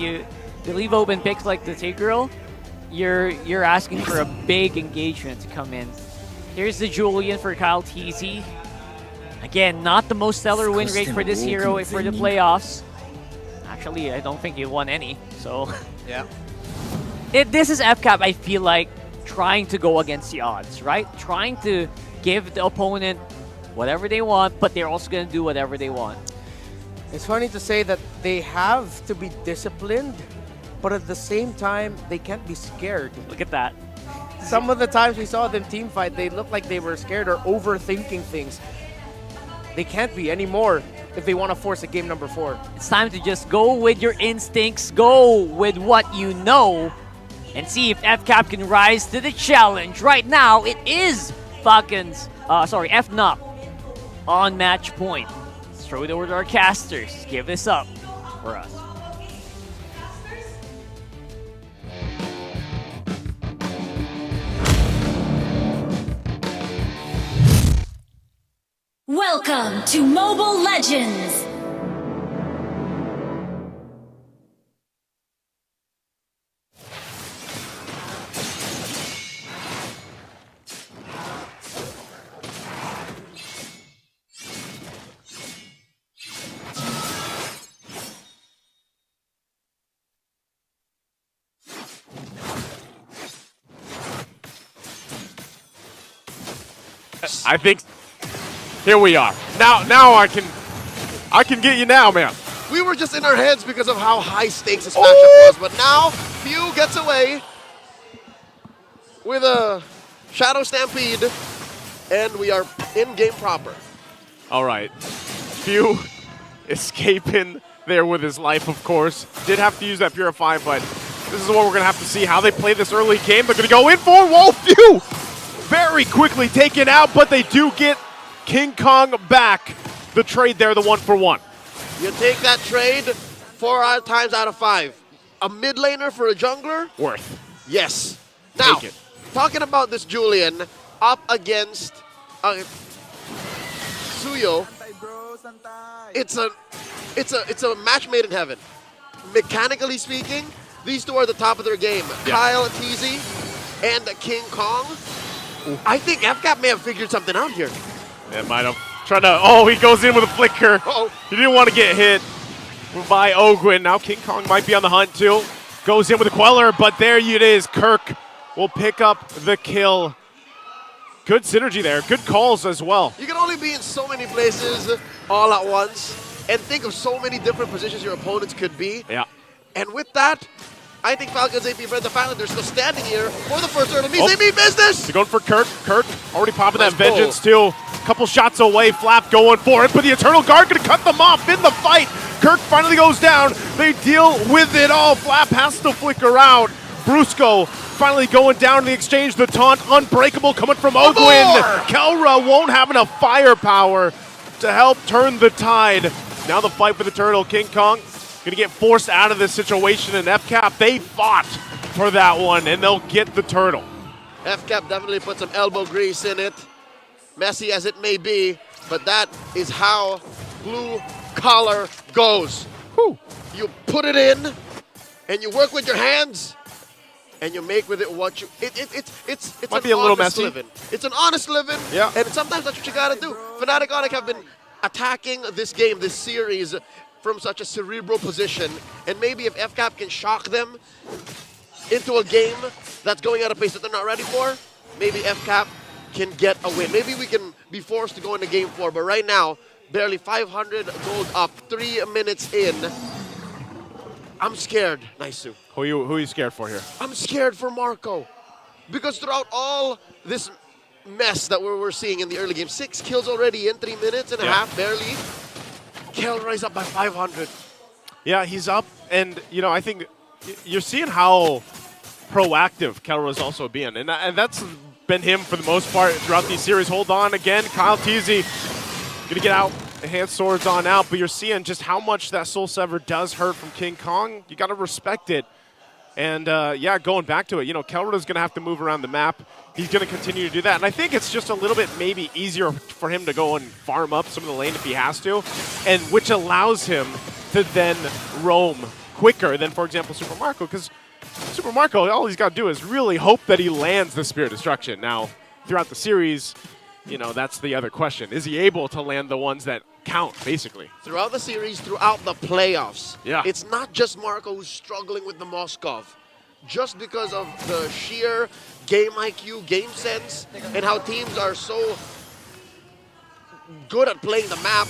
you leave open picks like the Tigreal, you're asking for a big engagement to come in. Here's the Julian for Kyle TZ. Again, not the most stellar win rate for this hero for the playoffs. Actually, I don't think he won any, so... Yeah. This is FCAP, I feel like, trying to go against the odds, right? Trying to give the opponent whatever they want, but they're also going to do whatever they want. It's funny to say that they have to be disciplined, but at the same time, they can't be scared. Look at that. Some of the times we saw them team fight, they looked like they were scared or overthinking things. They can't be anymore if they want to force a game number 4. It's time to just go with your instincts, go with what you know, and see if FCAP can rise to the challenge. Right now, it is FNOP on match point. Let's throw it over to our casters. Give this up for us. Welcome to Mobile Legends! I think here we are. Now I can get you now, man. We were just in our heads because of how high stakes this matchup was, but now Few gets away with a Shadow Stampede, and we are in game proper. All right. Few escaping there with his life, of course. Did have to use that Purify, but this is what we're going to have to see how they play this early game. They're going to go in for Whoa, Few! Very quickly taken out, but they do get King Kong back. The trade there, the 1-for-1. You take that trade 4 times out of 5. A mid laner for a jungler? Worth. Yes. Now, Take it. talking about this Julian up against Suyo, it's a match made in heaven. Mechanically speaking, these two are the top of their game. Yeah. Kyle TZ and King Kong. Ooh. I think FCAP may have figured something out here. Yeah, might have. Trying to, oh, he goes in with a flicker. Uh-oh. He didn't want to get hit by Ogwin. Now King Kong might be on the hunt too. Goes in with a Queller, but there it is. Kirk will pick up the kill. Good synergy there. Good calls as well. You can only be in so many places all at once and think of so many different positions your opponents could be. Yeah. And with that, I think Falcons AP Bren, the fact that they're still standing here for the first turn, it means they mean business! They're going for Kirk. Kirk already popping Nice that Vengeance too. Couple shots away, Flap going for it, but the Eternal Guard gonna cut them off in the fight. Kirk finally goes down. They deal with it all. Flap has to flicker out. Brusco finally going down in the exchange. The taunt unbreakable coming from Ogwin. Kelra won't have enough firepower to help turn the tide. Now the fight for the turtle. King Kong gonna get forced out of this situation, and FCAP, they fought for that one, and they'll get the turtle. FCAP definitely put some elbow grease in it. Messy as it may be, but that is how blue collar goes. Whew. You put it in, and you work with your hands, and you make with it what you. It's Might an be a little honest messy. living. It's an honest living. Yeah. And sometimes that's what you gotta do. Fnatic Onic have been attacking this game, this series, from such a cerebral position, and maybe if FCAP can shock them into a game that's going at a pace that they're not ready for, maybe FCAP can get a win. Maybe we can be forced to go into game 4, but right now, barely 500 gold up, 3 minutes in. I'm scared, Naisu. Who are you scared for here? I'm scared for Marco. Because throughout all this mess that we're seeing in the early game, 6 kills already in 3 minutes and a half, barely. Kelra up by 500. Yeah, he's up, and you know, I think you're seeing how proactive Kelra is also being, and that's been him for the most part throughout these series. Hold on again, Kyle TZ gonna get out, the hand swords on out, but you're seeing just how much that Soul Sever does hurt from King Kong. You gotta respect it. And yeah, going back to it, you know, Kelra's gonna have to move around the map. He's gonna continue to do that, and I think it's just a little bit maybe easier for him to go and farm up some of the lane if he has to, and which allows him to then roam quicker than, for example, Super Marco, because Super Marco, all he's got to do is really hope that he lands the Spear Destruction. Now, throughout the series, you know, that's the other question. Is he able to land the ones that count, basically? Throughout the series, throughout the playoffs, Yeah. it's not just Marco who's struggling with the Moskov. Just because of the sheer game IQ, game sense, and how teams are so good at playing the map,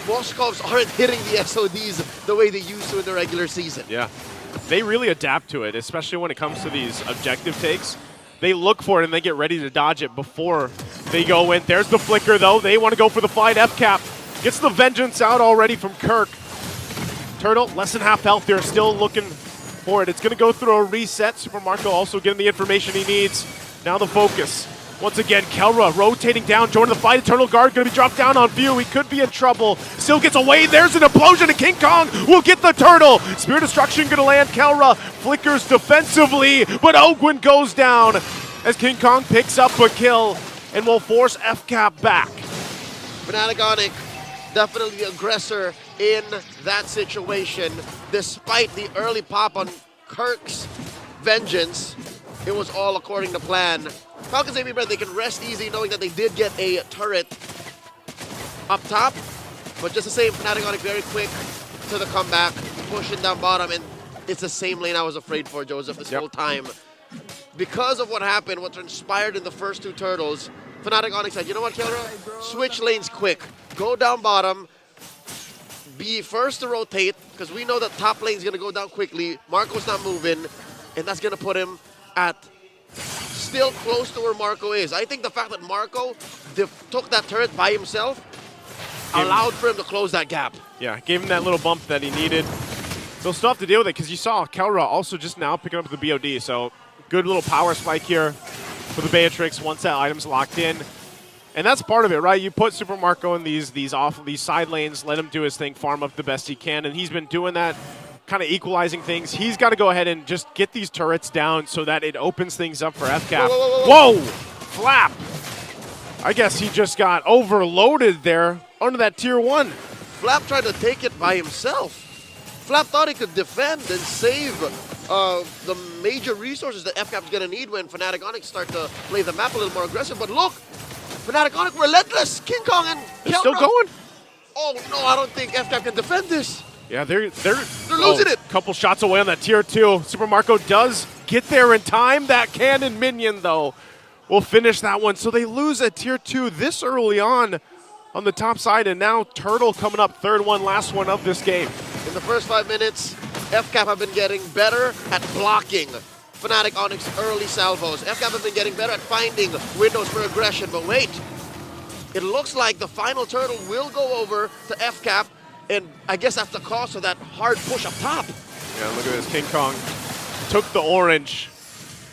Moskovs aren't hitting the SODs the way they used to in the regular season. Yeah. They really adapt to it, especially when it comes to these objective takes. They look for it and they get ready to dodge it before they go in. There's the flicker, though. They want to go for the fight. FCap gets the vengeance out already from Kirk. Turtle, less than half health. They're still looking for it. It's going to go through a reset. Super Marco also getting the information he needs. Now the focus. Once again, Kelra rotating down, joining the fight. Eternal Guard going to be dropped down on view. He could be in trouble. Still gets away. There's an implosion, and King Kong will get the turtle. Spear Destruction going to land. Kelra flickers defensively, but Ogwin goes down as King Kong picks up a kill and will force FCap back. Fanatic Onic, definitely the aggressor in that situation. Despite the early pop on Kirk's vengeance, it was all according to plan. Falcons AB Bren, they can rest easy knowing that they did get a turret up top. But just the same, Fanatic Onic very quick to the comeback, pushing down bottom, and it's the same lane I was afraid for, Joseph, this whole time. Because of what happened, what transpired in the first two turtles, Fanatic Onic said, you know what, Kelra? Switch lanes quick. Go down bottom. Be first to rotate, because we know that top lane's going to go down quickly. Marco's not moving, and that's going to put him at still close to where Marco is. I think the fact that Marco took that turret by himself allowed for him to close that gap. Yeah, gave him that little bump that he needed. They'll still have to deal with it because you saw Kelra also just now picking up the BOD. So good little power spike here for the Beatrix once that item's locked in. And that's part of it, right? You put Super Marco in these side lanes, let him do his thing, farm up the best he can, and he's been doing that, kind of equalizing things. He's got to go ahead and just get these turrets down so that it opens things up for FCap. Whoa! Flap! I guess he just got overloaded there under that tier 1. Flap tried to take it by himself. Flap thought he could defend and save the major resources that FCap's going to need when Fanatic Onic start to play the map a little more aggressive. But look, Fanatic Onic relentless. King Kong and They're still going? Oh no, I don't think FCap can defend this. Yeah, they're losing it. Couple shots away on that tier 2. Super Marco does get there in time. That cannon minion, though, will finish that one. So they lose at tier 2 this early on the top side, and now Turtle coming up third one, last one of this game. In the first 5 minutes, FCap have been getting better at blocking Fanatic Onic's early salvos. FCap have been getting better at finding windows for aggression, but wait. It looks like the final turtle will go over to FCap, and I guess that's the cost of that hard push up top. Yeah, look at this. King Kong took the orange.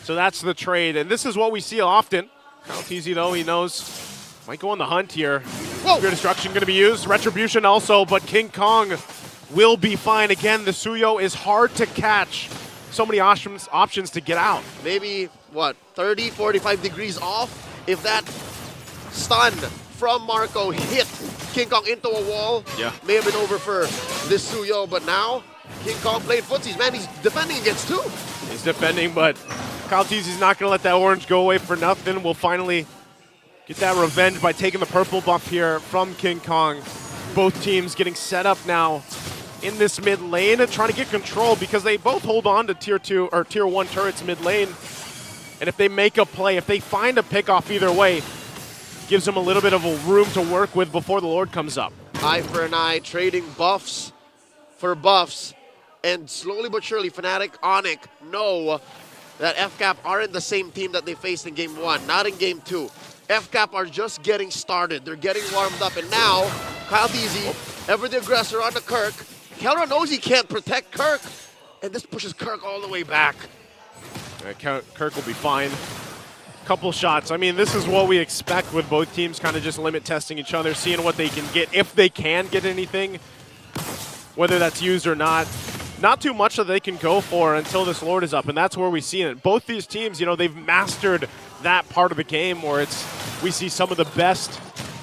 So that's the trade, and this is what we see often. Kaltizi, though, he knows, might go on the hunt here. Whoa. Spear Destruction going to be used. Retribution also, but King Kong will be fine. Again, the Suyo is hard to catch. So many options to get out. Maybe, what, 30, 45 degrees off? If that stun from Marco hit King Kong into a wall, yeah, may have been over for this Suyo, but now King Kong played footsies. Man, he's defending against 2. He's defending, but Kaltizi's not going to let that orange go away for nothing. We'll finally get that revenge by taking the purple buff here from King Kong. Both teams getting set up now in this mid lane and trying to get control because they both hold on to tier 2 or tier 1 turrets mid lane. And if they make a play, if they find a pick off either way, gives them a little bit of a room to work with before the Lord comes up. Eye for an eye, trading buffs for buffs. And slowly but surely, Fanatic Onic know that FCap aren't the same team that they faced in Game 1, not in Game 2. FCap are just getting started. They're getting warmed up. And now, Kaltizi, ever the aggressor on the Kirk. Kelra knows he can't protect Kirk. And this pushes Kirk all the way back. Kirk will be fine. Couple shots. I mean, this is what we expect with both teams kind of just limit testing each other, seeing what they can get, if they can get anything, whether that's used or not. Not too much that they can go for until this Lord is up, and that's where we see it. Both these teams, you know, they've mastered that part of the game where we see some of the best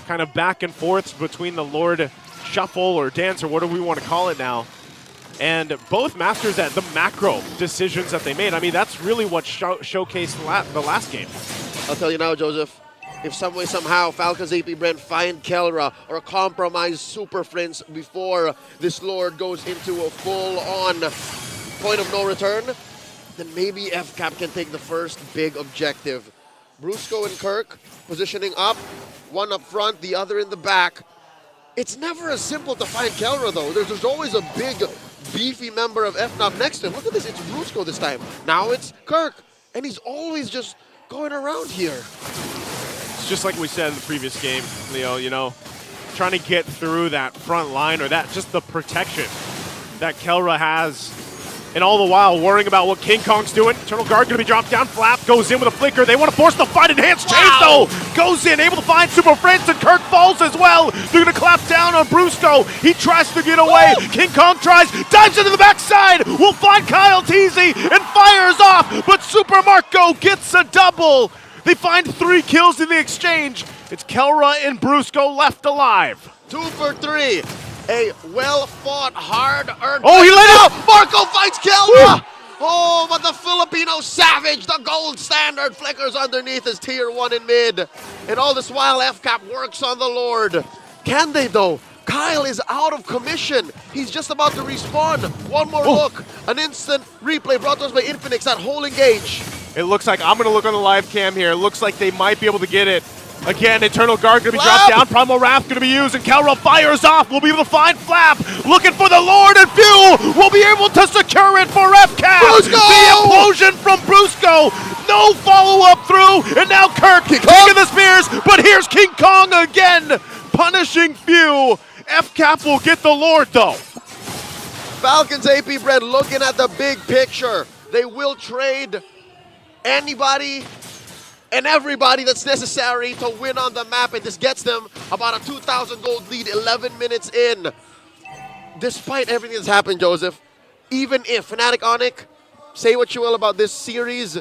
kind of back and forths between the Lord shuffle or dance or whatever we want to call it now. And both masters at the macro decisions that they made. I mean, that's really what showcased the last game. I'll tell you now, Joseph, if some way, somehow, Falcons AP Bren find Kelra or compromise Super Friends before this Lord goes into a full-on point of no return, then maybe FCAP can take the first big objective. Brusco and Kirk positioning up, one up front, the other in the back. It's never as simple to find Kelra, though. There's always a big, beefy member of FNOP next to him. Look at this, it's Brusco this time. Now it's Kirk, and he's always just going around here. It's just like we said in the previous game, Leo, you know, trying to get through that front line or that just the protection that Kelra has. And all the while worrying about what King Kong's doing. Eternal Guard gonna be dropped down. Flap goes in with a flicker. They want to force the fight. Enhanced Chase though goes in, able to find Super Friends, and Kirk falls as well. They're gonna clap down on Brusco. He tries to get away. King Kong tries, dives into the backside. Will find Kyle Teasy and fires off, but Super Marco gets a double. They find 3 kills in the exchange. It's Kelra and Brusco left alive. 2 for 3. A well-fought, hard-earned... Oh, he let it out! Marco fights Kelra! Oh, but the Filipino savage, the gold standard, flickers underneath his tier 1 in mid. And all this while, FCAP works on the Lord. Can they, though? Kyle is out of commission. He's just about to respawn. One more look. An instant replay brought to us by Infinix at whole engage. It looks like, I'm going to look on the live cam here. It looks like they might be able to get it. Again, Eternal Guard going to be dropped down. Primal Wrath going to be used, and Kelra fires off. We'll be able to find Flap. Looking for the Lord, and Fuel will be able to secure it for FCAP. Brusco! The implosion from Brusco. No follow-up through, and now Kirk taking the spears, but here's King Kong again, punishing Fuel. FCAP will get the Lord, though. Falcons AP Bren looking at the big picture. They will trade anybody and everybody that's necessary to win on the map, and this gets them about a 2,000 gold lead 11 minutes in. Despite everything that's happened, Joseph, even if Fanatic Onic, say what you will about this series,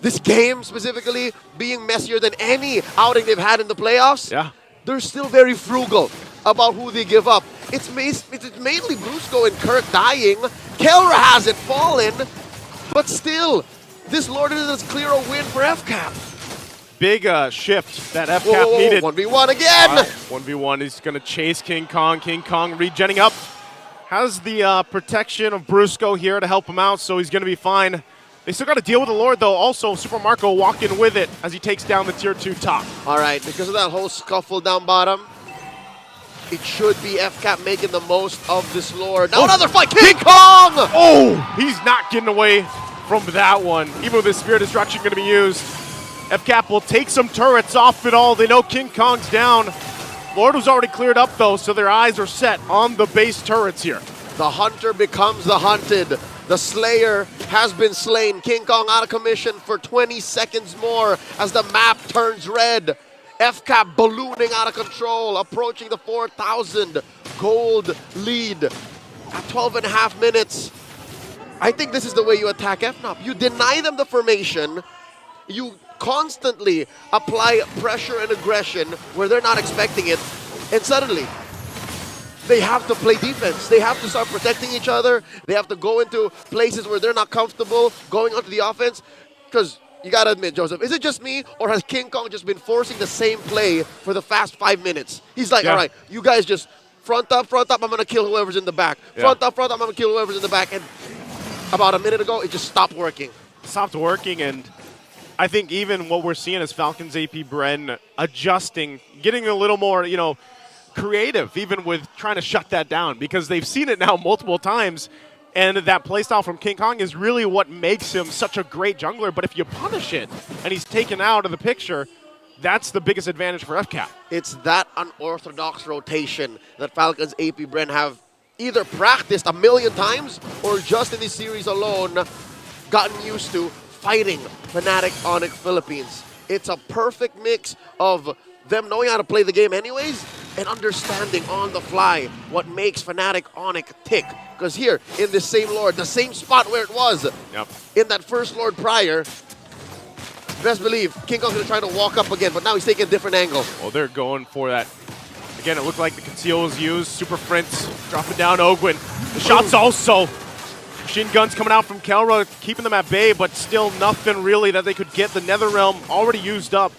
this game specifically, being messier than any outing they've had in the playoffs, they're still very frugal about who they give up. It's mainly Brusco and Kirk dying. Kelra hasn't fallen, but still, this Lord isn't as clear a win for FCAP. Big shift that FCAP needed. 1v1 again! 1v1, he's going to chase King Kong. King Kong regenning up. Has the protection of Brusco here to help him out, so he's going to be fine. They still got to deal with the Lord, though. Also, Super Marco walking with it as he takes down the tier 2 top. All right, because of that whole scuffle down bottom, it should be FCAP making the most of this Lord. Now another fight, King Kong! Oh, he's not getting away from that one. Even with his Spirit Destruction going to be used. FCAP will take some turrets off it all. They know King Kong's down. Lord was already cleared up, though, so their eyes are set on the base turrets here. The hunter becomes the hunted. The Slayer has been slain. King Kong out of commission for 20 seconds more as the map turns red. FCAP ballooning out of control, approaching the 4,000 gold lead at 12 and a half minutes. I think this is the way you attack FNOP. You deny them the formation. You constantly apply pressure and aggression where they're not expecting it, and suddenly they have to play defense. They have to start protecting each other. They have to go into places where they're not comfortable going onto the offense, because you gotta admit, Joseph, is it just me, or has King Kong just been forcing the same play for the past 5 minutes? He's like, all right, you guys just front up, I'm gonna kill whoever's in the back. Front up, I'm gonna kill whoever's in the back. And about a minute ago, it just stopped working. Stopped working, and I think even what we're seeing is Falcons AP Bren adjusting, getting a little more, you know, creative, even with trying to shut that down, because they've seen it now multiple times, and that playstyle from King Kong is really what makes him such a great jungler. But if you punish it and he's taken out of the picture, that's the biggest advantage for FCAP. It's that unorthodox rotation that Falcons AP Bren have either practiced a million times or just in this series alone gotten used to fighting Fanatic Onic Philippines. It's a perfect mix of them knowing how to play the game anyways and understanding on the fly what makes Fanatic Onic tick. Because here, in this same Lord, the same spot where it was in that first Lord prior, best believe King Kong's going to try to walk up again, but now he's taking a different angle. Well, they're going for that Again, it looked like the conceal was used. Super Prince dropping down Ogwin. The shots also. Machine guns coming out from Kelra, keeping them at bay, but still nothing really that they could get. The Netherrealm already used up.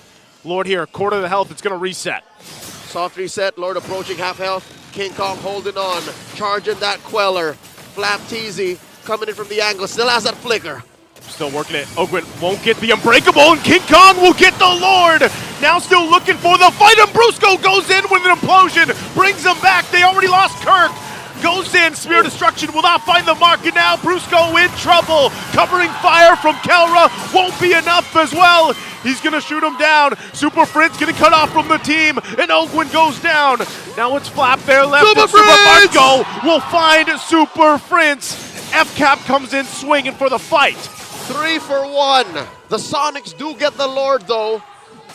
Lord here, quarter of the health, it's going to reset. Soft reset, Lord approaching half health. King Kong holding on, charging that Queller. Flap Teasy coming in from the angle, still has that flicker. Still working it. Ogwin won't get the Unbreakable, and King Kong will get the Lord. Now still looking for the fight, and Brusco goes in with an implosion, brings them back. They already lost Kirk. Goes in, Spear Destruction will not find the mark, and now Brusco in trouble. Covering fire from Kelra won't be enough as well. He's gonna shoot him down. Super Fritz getting cut off from the team, and Ogwin goes down. Now it's Flap there left, Super and Super Fritz! Marco will find Super Fritz. FCAP comes in swinging for the fight. 3 for 1. The Sonics do get the Lord though.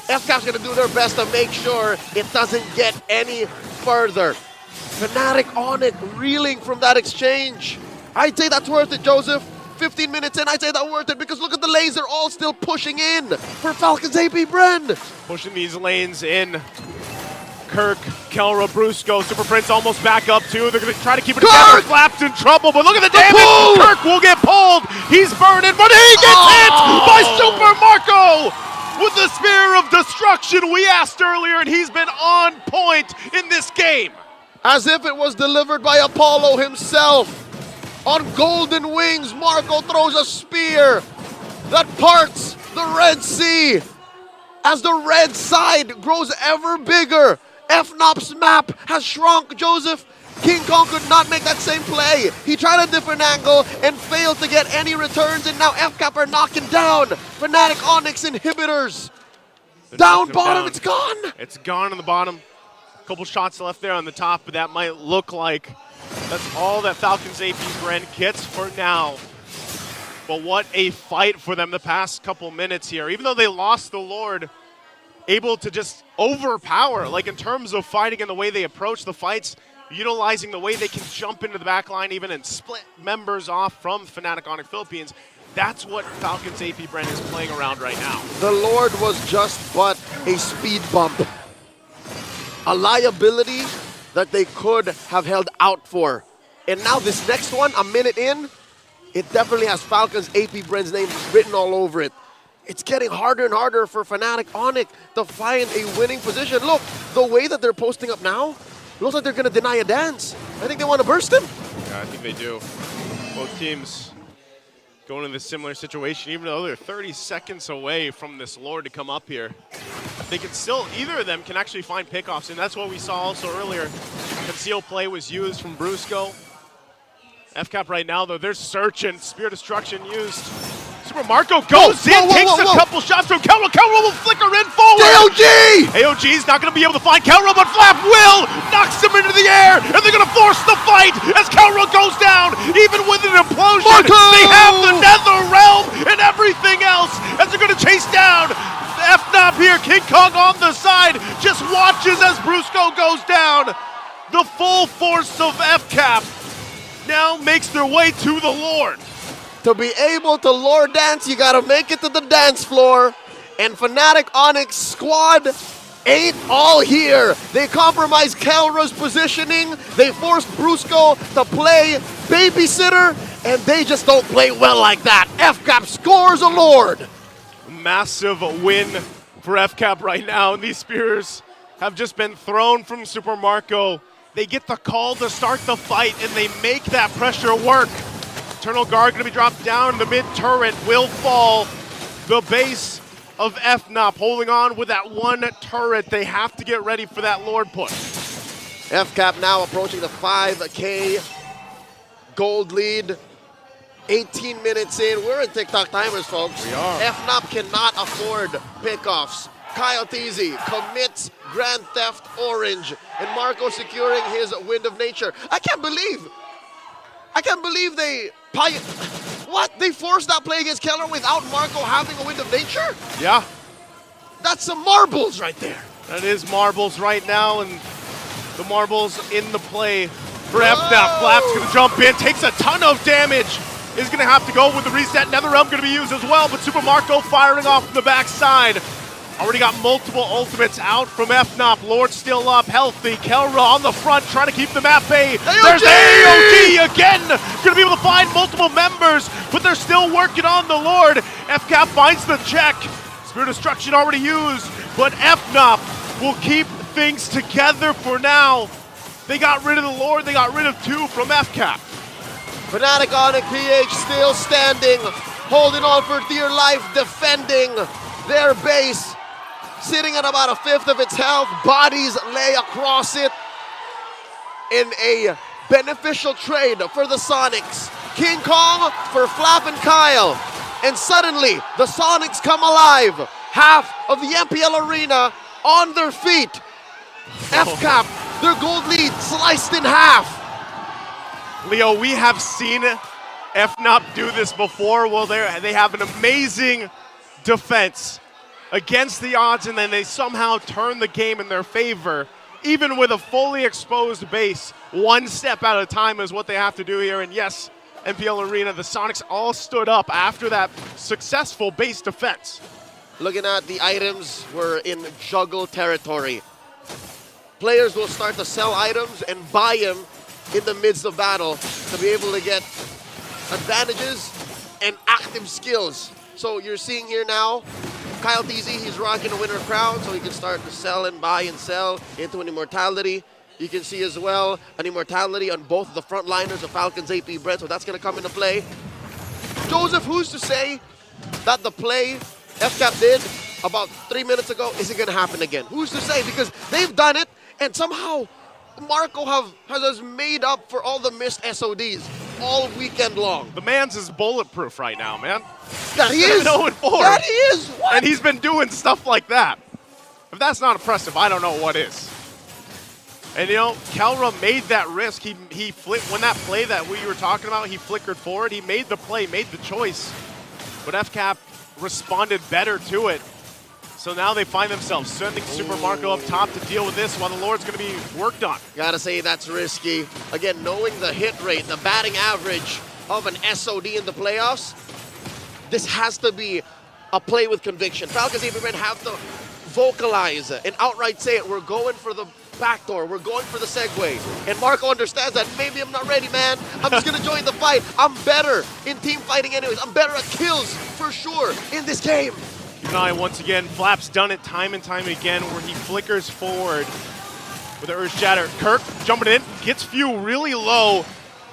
FCAP's gonna do their best to make sure it doesn't get any further. Fanatic Onic reeling from that exchange. I'd say that's worth it, Joseph. 15 minutes in, I'd say that's worth it because look at the lanes, they're all still pushing in for Falcons AP Bren. Pushing these lanes in. Kirk, Kelra, Brusco, Super Prince almost back up too. They're going to try to keep it together. Flap's in trouble, but look at the damage. pull! Kirk will get pulled. He's burning, but he gets hit by Super Marco with the Spear of Destruction we asked earlier, and he's been on point in this game. As if it was delivered by Apollo himself. On golden wings, Marco throws a spear that parts the Red Sea. As the red side grows ever bigger, FNOP's map has shrunk, Joseph. King Kong could not make that same play. He tried a different angle and failed to get any returns, and now FCAP are knocking down Fanatic Onyx inhibitors. Down bottom, it's gone. It's gone on the bottom. Couple shots left there on the top, but that might look like that's all that Falcons AP Bren gets for now. But what a fight for them the past couple minutes here. Even though they lost the Lord, able to just overpower, like in terms of fighting and the way they approach the fights, utilizing the way they can jump into the back line even and split members off from Fanatic Onic Philippines. That's what Falcons AP Bren is playing around right now. The Lord was just but a speed bump. A liability that they could have held out for. And now this next one, a minute in, it definitely has Falcons AP Bren's name written all over it. It's getting harder and harder for Fanatic Onic to find a winning position. Look, the way that they're posting up now, looks like they're going to deny a dance. I think they want to burst him. Yeah, I think they do. Both teams going in this similar situation, even though they're 30 seconds away from this Lord to come up here. They can still, either of them can actually find pickoffs, and that's what we saw also earlier. Conceal play was used from Brusco. FCAP right now, though, they're searching. Spear Destruction used. Super Marco goes in, takes a couple shots from Kelra. Kelra will flicker in forward. AOG! AOG's not going to be able to find Kelra, but Flap will! Knocks him into the air, and they're going to force the fight as Kelra goes down. Even with an implosion, Marco! they have the Netherrealm and everything else as they're going to chase down FNOP here. King Kong on the side just watches as Brusco goes down. The full force of FCAP now makes their way to the Lord. To be able to Lord dance, you gotta make it to the dance floor. And Fanatic Onyx squad ain't all here. They compromise Kelra's positioning. They force Brusco to play babysitter, and they just don't play well like that. FCAP scores a Lord. Massive win for FCAP right now, and these spears have just been thrown from Super Marco. They get the call to start the fight, and they make that pressure work. Eternal Guard going to be dropped down. The mid turret will fall. The base of FNOP holding on with that one turret. They have to get ready for that Lord push. FCAP now approaching the 5K gold lead. 18 minutes in. We're in TikTok timers, folks. We are. FNOP cannot afford pickoffs. Kyle Teasy commits Grand Theft Orange, and Marco securing his Wind of Nature. I can't believe they they forced that play against Keller without Marco having a Wind of Nature? Yeah. That's some marbles right there. That is marbles right now, and the marbles in the play for FNOP. Flap's going to jump in, takes a ton of damage. Is going to have to go with the reset. Netherrealm going to be used as well, but Super Marco firing off from the backside. Already got multiple ultimates out from FNOP. Lord still up, healthy. Kelra on the front, trying to keep them at bay. There's AOG again! Gonna be able to find multiple members, but they're still working on the Lord. FCAP finds the check. Spirit Destruction already used, but FNOP will keep things together for now. They got rid of the Lord, they got rid of 2 from FCAP. Fanatic Onic PH still standing, holding on for dear life, defending their base. Sitting at about 1/5 of its health, bodies lay across it in a beneficial trade for the Sonics. King Kong for Flap and Kyle. And suddenly, the Sonics come alive. Half of the MPL arena on their feet. FCAP, their gold lead sliced in half. Leo, we have seen FNOP do this before. Well, they have an amazing defense against the odds, and then they somehow turn the game in their favor. Even with a fully exposed base, one step at a time is what they have to do here. And yes, MPL Arena, the Sonics all stood up after that successful base defense. Looking at the items, we're in juggle territory. Players will start to sell items and buy them in the midst of battle to be able to get advantages and active skills. So you're seeing here now, Kyle TZ, he's rocking a winner crown, so he can start to sell and buy and sell into an immortality. You can see as well an immortality on both of the frontliners of Falcons AP Bren, so that's going to come into play. Joseph, who's to say that the play FCAP did about 3 minutes ago isn't going to happen again? Who's to say? Because they've done it, and somehow Marco has made up for all the missed SODs all weekend long. The man's is bulletproof right now, man. That he is. 0-4. That he is. What? And he's been doing stuff like that. If that's not impressive, I don't know what is. And you know, Kelra made that risk. He flipped when that play that we were talking about, he flickered forward. He made the play, made the choice. But FCAP responded better to it. So now they find themselves sending Super Marco up top to deal with this while the Lord's going to be worked on. Gotta say that's risky. Again, knowing the hit rate, the batting average of an SOD in the playoffs, this has to be a play with conviction. Falcons even have to vocalize and outright say it. We're going for the backdoor. We're going for the segue. And Marco understands that maybe I'm not ready, man. I'm just going to join the fight. I'm better in team fighting anyways. I'm better at kills for sure in this game. Unai once again, Flap's done it time and time again where he flickers forward with the Urge Shatter. Kirk jumping in, gets Few really low.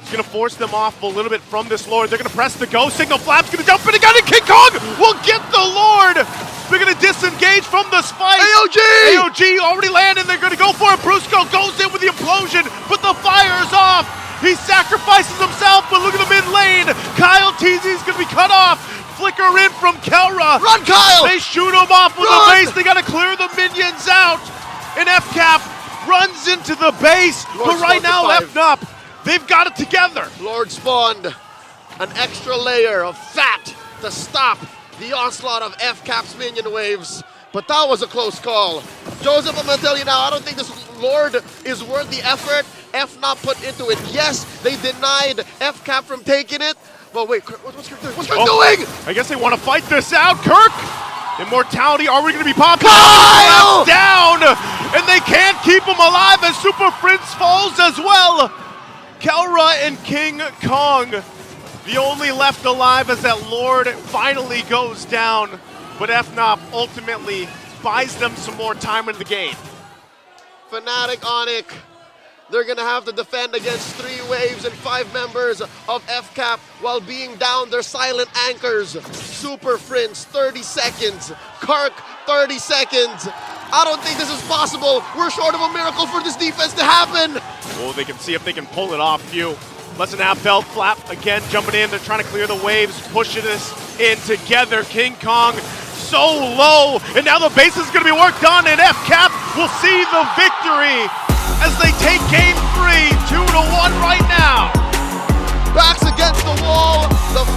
He's going to force them off a little bit from this Lord. They're going to press the go signal. Flap's going to jump in again, and King Kong will get the Lord. They're going to disengage from the spike. AOG! AOG already landed. They're going to go for it. Brusco goes in with the implosion, but the fire is off. He sacrifices himself, but look at the mid lane. Kyle TZ is going to be cut off. Flicker in from Kelra. Run, Kyle! They shoot him off with the base. They got to clear the minions out. And FCAP runs into the base. Lord but right now, FNOP, they've got it together. Lord spawned an extra layer of fat to stop the onslaught of FCAP's minion waves. But that was a close call. Joseph, I'm going to tell you now, I don't think this Lord is worth the effort FNOP put into it. Yes, they denied FCAP from taking it. But wait, what's Kirk doing? What's Kirk doing? I guess they want to fight this out. Kirk! Immortality, are we going to be popping? Kyle! Down! And they can't keep him alive as Super Prince falls as well. Kelra and King Kong, the only left alive as that Lord finally goes down. But FNOP ultimately buys them some more time in the game. Fanatic Onic, they're going to have to defend against 3 waves and 5 members of FCAP while being down their silent anchors. Super Prince, 30 seconds. Kirk, 30 seconds. I don't think this is possible. We're short of a miracle for this defense to happen. Well, they can see if they can pull it off. Few. Less than half health. Flap again jumping in. They're trying to clear the waves, pushing this in together. King Kong so low, and now the base is going to be worked on, and FCAP will see the victory as they take game 3, 2-1 right now. Backs against the wall. The